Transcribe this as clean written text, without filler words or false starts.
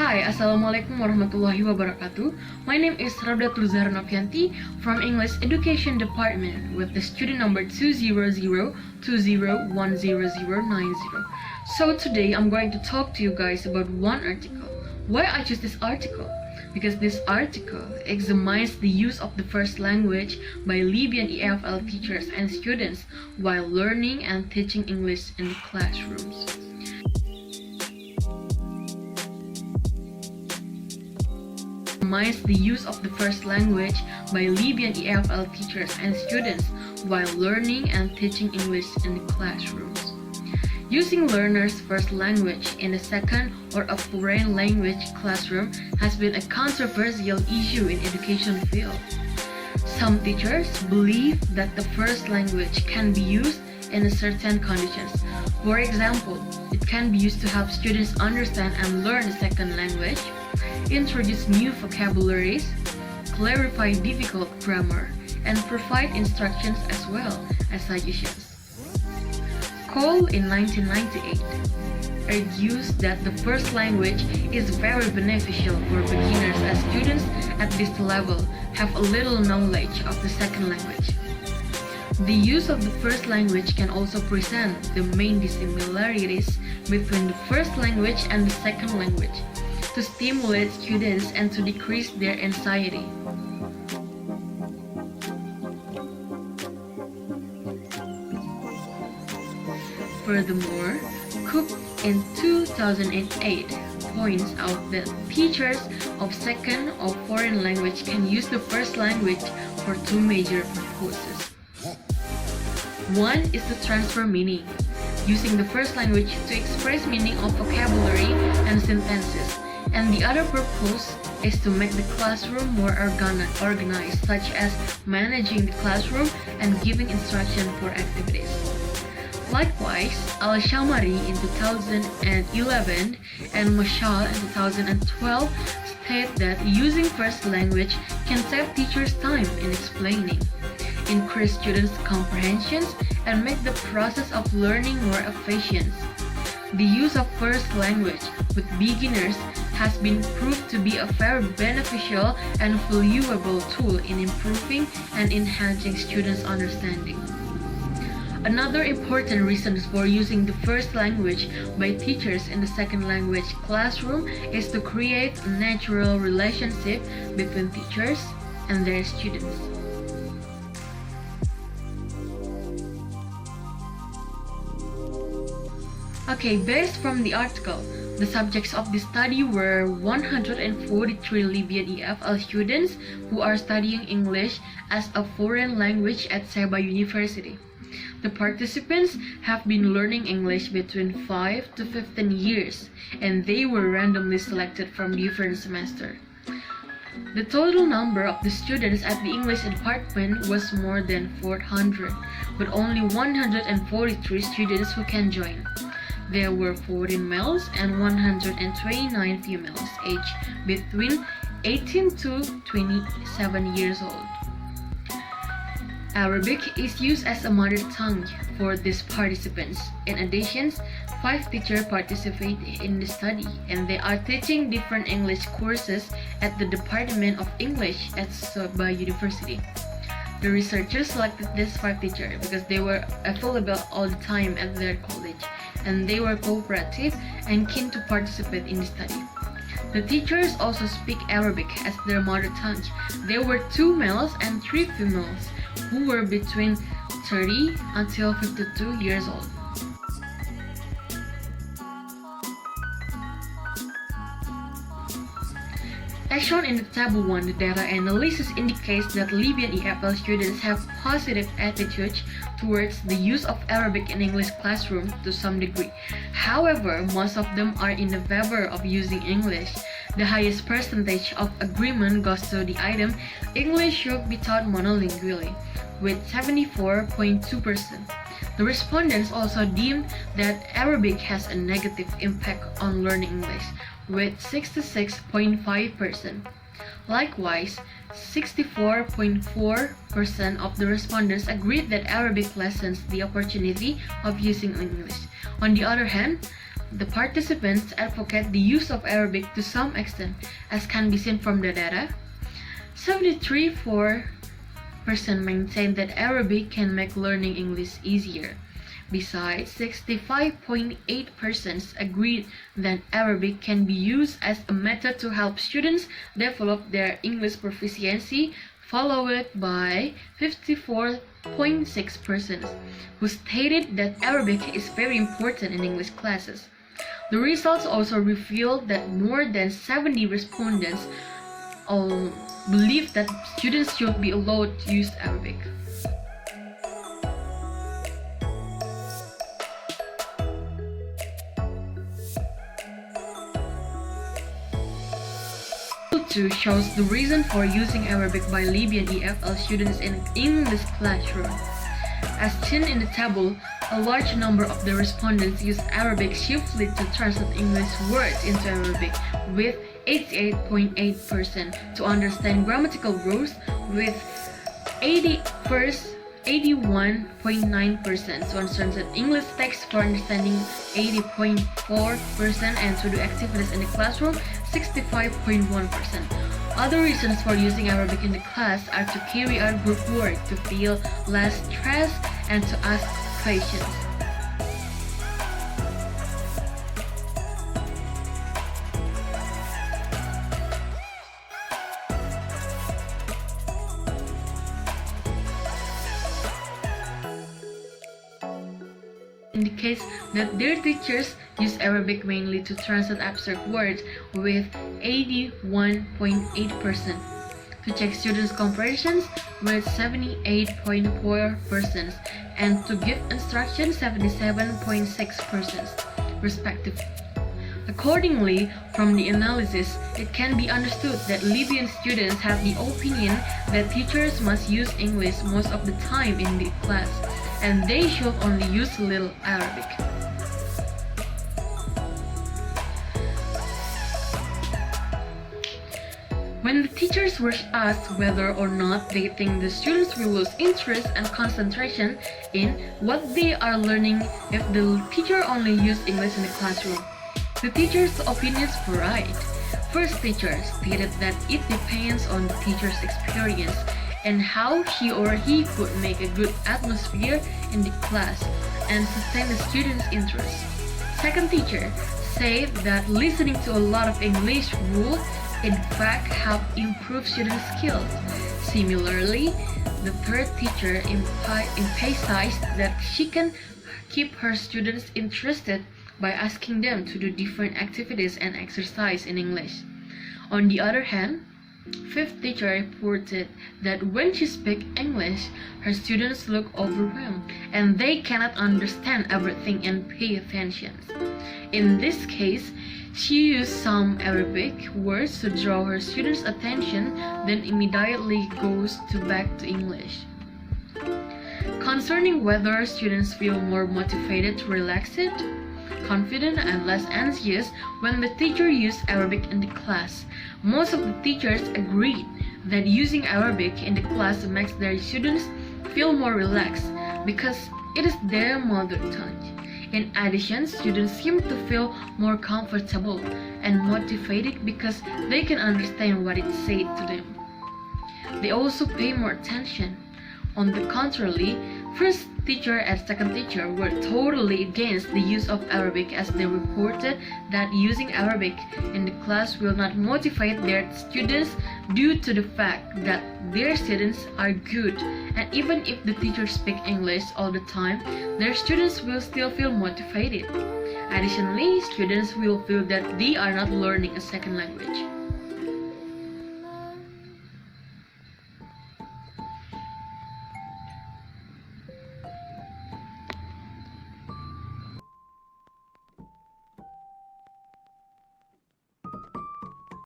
Hi, Assalamualaikum warahmatullahi wabarakatuh. My name is Raudatul Zahra from English Education Department with the student number 20020100090. So today I'm going to talk to you guys about one article. Why I choose this article? Because this article examines the use of the first language by Libyan EFL teachers and students while learning and teaching English in the classrooms. The use of the first language by Libyan EFL teachers and students while learning and teaching English in the classrooms. Using learners' first language in a second or a foreign language classroom has been a controversial issue in education field. Some teachers believe that the first language can be used in certain conditions. For example, it can be used to help students understand and learn the second language, introduce new vocabularies, clarify difficult grammar, and provide instructions as well as suggestions. Cole in 1998 argues that the first language is very beneficial for beginners as students at this level have a little knowledge of the second language. The use of the first language can also present the main dissimilarities between the first language and the second language, to stimulate students and to decrease their anxiety. Furthermore, Cook in 2008 points out that teachers of second or foreign language can use the first language for two major purposes. One is to transfer meaning, using the first language to express meaning of vocabulary and sentences. And the other purpose is to make the classroom more organized, such as managing the classroom and giving instruction for activities. Likewise, Al-Shamari in 2011 and Mashal in 2012 state that using first language can save teachers time in explaining, increase students' comprehensions, and make the process of learning more efficient. The use of first language with beginners has been proved to be a very beneficial and valuable tool in improving and enhancing students' understanding. Another important reason for using the first language by teachers in the second language classroom is to create a natural relationship between teachers and their students. Okay, based from the article, the subjects of the study were 143 Libyan EFL students who are studying English as a foreign language at Seba University. The participants have been learning English between 5 to 15 years, and they were randomly selected from different semesters. The total number of the students at the English department was more than 400, but only 143 students who can join. There were 14 males and 129 females aged between 18 to 27 years old. Arabic is used as a mother tongue for these participants. In addition, 5 teachers participate in the study, and they are teaching different English courses at the Department of English at Soba University. The researchers selected these 5 teachers because they were available all the time at their college, and they were cooperative and keen to participate in the study. The teachers also speak Arabic as their mother tongue. There were 2 males and 3 females who were between 30 until 52 years old. As shown in the table 1, the data analysis indicates that Libyan EFL students have positive attitudes towards the use of Arabic in English classroom to some degree. However, most of them are in favor of using English. The highest percentage of agreement goes to the item English should be taught monolingually, with 74.2%. The respondents also deemed that Arabic has a negative impact on learning English, with 66.5%. Likewise, 64.4% of the respondents agreed that Arabic lessens the opportunity of using English. On the other hand, The participants advocate the use of Arabic to some extent, as can be seen from the data. 73.4% maintain that Arabic can make learning English easier. Besides, 65.8% agreed that Arabic can be used as a method to help students develop their English proficiency, followed by 54.6% who stated that Arabic is very important in English classes. The results also revealed that more than 70 respondents believe that students should be allowed to use Arabic. Two shows the reason for using Arabic by Libyan EFL students in English classroom. As seen in the table, a large number of the respondents use Arabic chiefly to translate English words into Arabic, with 88.8% to understand grammatical rules, with 81.9% to understand English text for understanding 80.4%, and to do activities in the classroom 65.1%. Other reasons for using Arabic in the class are to carry out group work, to feel less stress, and to ask questions. Indicates that their teachers use Arabic mainly to translate abstract words, with 81.8%, to check students' comprehensions, with 78.4%, and to give instruction 77.6%, respectively. Accordingly, from the analysis, it can be understood that Libyan students have the opinion that teachers must use English most of the time in the class, and they should only use little Arabic. When the teachers were asked whether or not they think the students will lose interest and concentration in what they are learning if the teacher only used English in the classroom, the teachers' opinions varied. First teacher stated that it depends on the teacher's experience and how she or he could make a good atmosphere in the class and sustain the students' interest. Second teacher said that listening to a lot of English would in fact help improve student skills. Similarly, the third teacher emphasized that she can keep her students interested by asking them to do different activities and exercise in English. On the other hand, fifth teacher reported that when she speaks English, her students look overwhelmed and they cannot understand everything and pay attention. In this case, she used some Arabic words to draw her students' attention, then immediately goes back to English. Concerning whether students feel more motivated, relaxed, confident, and less anxious when the teacher used Arabic in the class, most of the teachers agreed that using Arabic in the class makes their students feel more relaxed because it is their mother tongue. In addition, students seem to feel more comfortable and motivated because they can understand what it said to them. They also pay more attention. On the contrary, first teacher and second teacher were totally against the use of Arabic, as they reported that using Arabic in the class will not motivate their students due to the fact that their students are good, and even if the teachers speak English all the time, their students will still feel motivated. Additionally, students will feel that they are not learning a second language.